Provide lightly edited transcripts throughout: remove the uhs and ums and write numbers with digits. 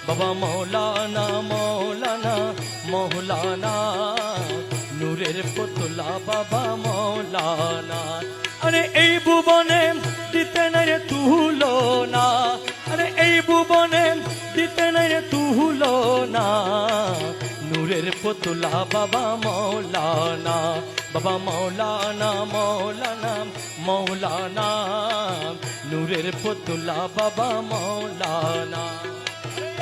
বাবা মৌলানা মৌলানা মৌলানা নূরের পুতলা বাবা মৌলানা। আরে এই ভুবনে দিতে নাই রে তুলনা, আরে এই ভুবনে দিতে নাই রে তুলনা নূরের পুতলা বাবা মৌলানা। বাবা মৌলানা মৌলানা মৌলানা নূরের পুতলা বাবা মৌলানা।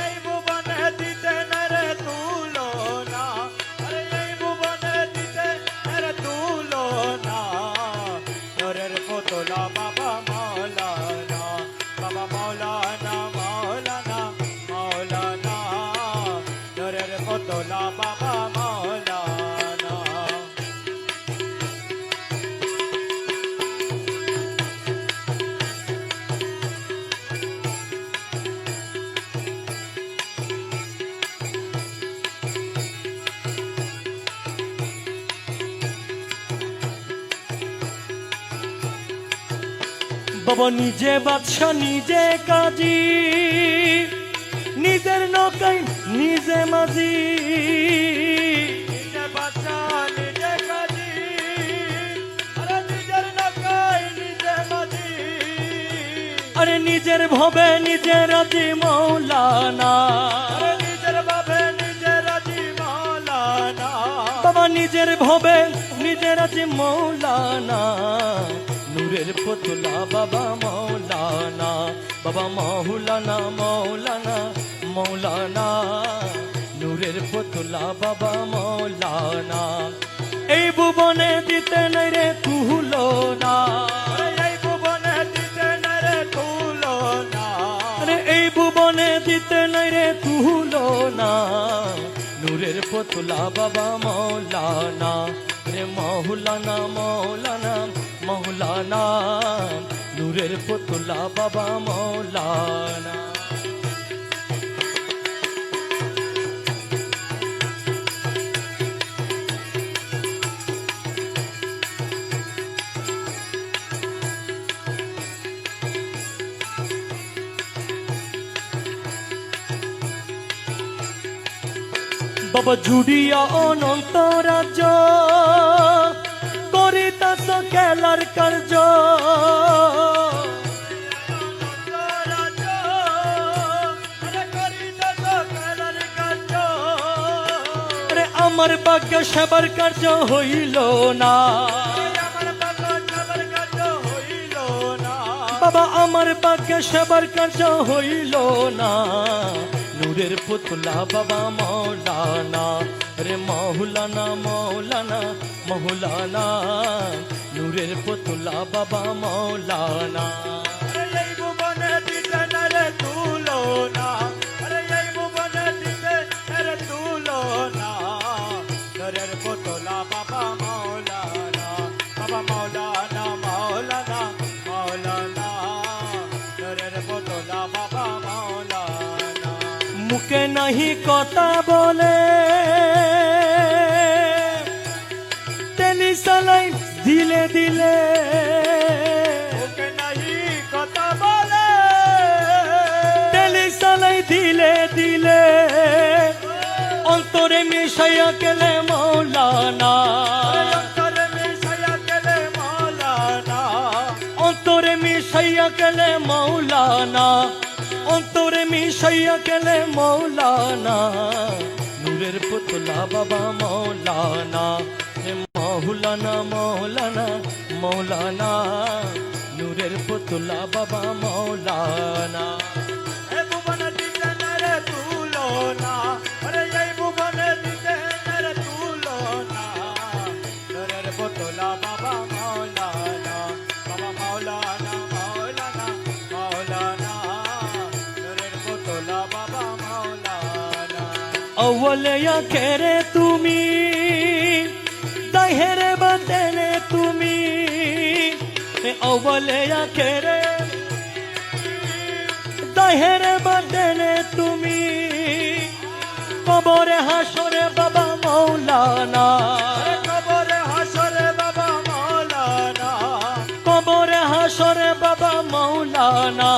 এই ভুবনে দিতে নাই রে তুলনা, আরে এই ভুবনে দিতে নাই রে তুলনা নূরের পুতলা বাবা মৌলানা। বাবা মৌলানা মৌলানা মৌলানা নূরের পুতলা বাবা মৌলানা। বাবা নিজে বাদশা নিজে কাজী, নিজের নৌকায় নিজে মাঝি। নিজে বাদশা নিজে কাজী, আরে নিজের নৌকায় নিজে মাঝি। আরে নিজের ভবে নিজে রাজি মৌলানা, আরে নিজের ভাবে নিজে রাজি মৌলানা। বাবা নিজের ভবে নিজে রাজি মৌলানা নূরের পুতলা বাবা মৌলানা। বাবা মৌলানা মৌলানা মৌলানা নূরের পুতলা বাবা মৌলানা। এই ভুবনে দিতে নাই রে তুলনা, আরে এই ভুবনে দিতে নাই রে তুলনা, আরে এই ভুবনে দিতে নাই রে তুলনা নূরের পুতলা বাবা মৌলানা। রে মৌলানা মৌলানা মৌলানা নূরের পুতলা বাবা মৌলানা। বাবা জুড়িয়া অনন্ত রাজ্য করিতাছ খেলার কার্য। আরে আমার ভাগ্য সেবার কার্য হইল না, বাবা আমার ভাগ্য সেবার কার্য হইল না নূরের পুতলা বাবা মৌলানা। রে মৌলানা মৌলানা মৌলানা নূরের পুতলা বাবা মৌলানা। এই ভুবনে দিতে নাই রে তুলনা, আরে এই ভুবনে দিতে নাই রে তুলনা নূরের পুতলা বাবা মৌলানা। বাবা মৌলানা মৌলানা মৌলানা নূরের পুতলা বাবা মৌলানা। মুখে নাহি কথা বলে তেলি চালাই দিলে দিলে। মুখে নাহি কথা বলে তেলি চালাই দিলে দিলে অন্তরে মিশাইয়া গেলে মৌলানা। অন্তরে মিশাইয়া গেলে মৌলানা, অন্তরে মিশাইয়া গেলে মৌলানা, অন্তরে মিশাইয়া গেলে মৌলানা নূরের পুতলা বাবা মৌলানা। হে মৌলানা মৌলানা মৌলানা নূরের পুতলা বাবা মৌলানা। এই ভুবনে দিতে নাই রে তুলনা, আরে এই ভুবনে দিতে নাই রে তুলনা নূরের পুতলা বাবা মৌলানা। বাবা মৌলানা মৌলানা মৌলানা নূরের পুতলা বাবা মৌলানা। अव्वले आखेरे तुम्ही दाहेरे बंदेने तुम्ही अव्वले आखेरे दाहेरे बंदेने तुम्ही कबरे हाशरे बाबा मौलाना কবরে হাসরে বাবা মৌলানা, कबरे हाशरे बाबा मौलाना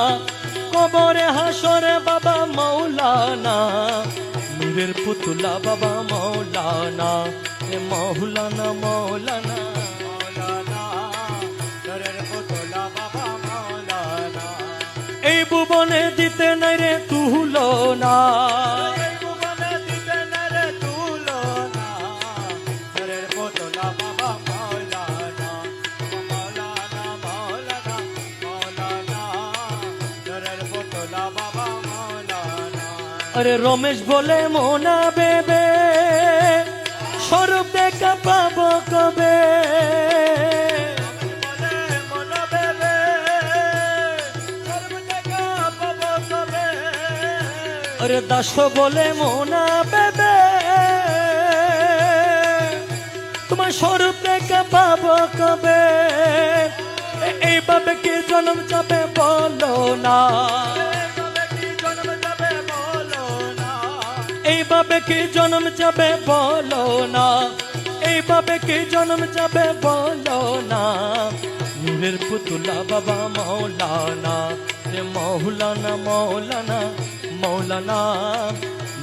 कबरे हाशरे बाबा মৌলানা নূরের পুতুলা বাবা মৌলানা এ মৌলানা মৌলানা মৌলানা নূরের পুতুলা বাবা মৌলানা এই ভুবনে দিতে নাই রে তুলনা এই ভুবনে দিতে না রে তুলনা নূরের পুতুলা বাবা মৌলানা মৌলানা মৌলানা মৌলানা নূরের পুতুলা বাবা মৌলানা আরে রমেশ বলে মোনা বেবে স্বরূপ দেখা পাবো কবে বলে মন বেবে সর্ব দেখা পাবো কবে আরে দাস বলে মোনা বেবে তোমার স্বরূপ দেখা পাবো কবে এইভাবে কি জন্ম যাবে বলো না কবে কি জন্ম যাবে বলো না এইভাবে কি জন্ম যাবে বলো না এইভাবে কি জন্ম যাবে বলো না নূরের পুতুলা বাবা মৌলানা রে মৌলানা মৌলানা মৌলানা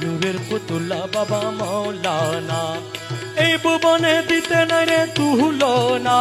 নূরের পুতুলা বাবা মৌলানা এই ভুবনে দিতে না রে তুলনা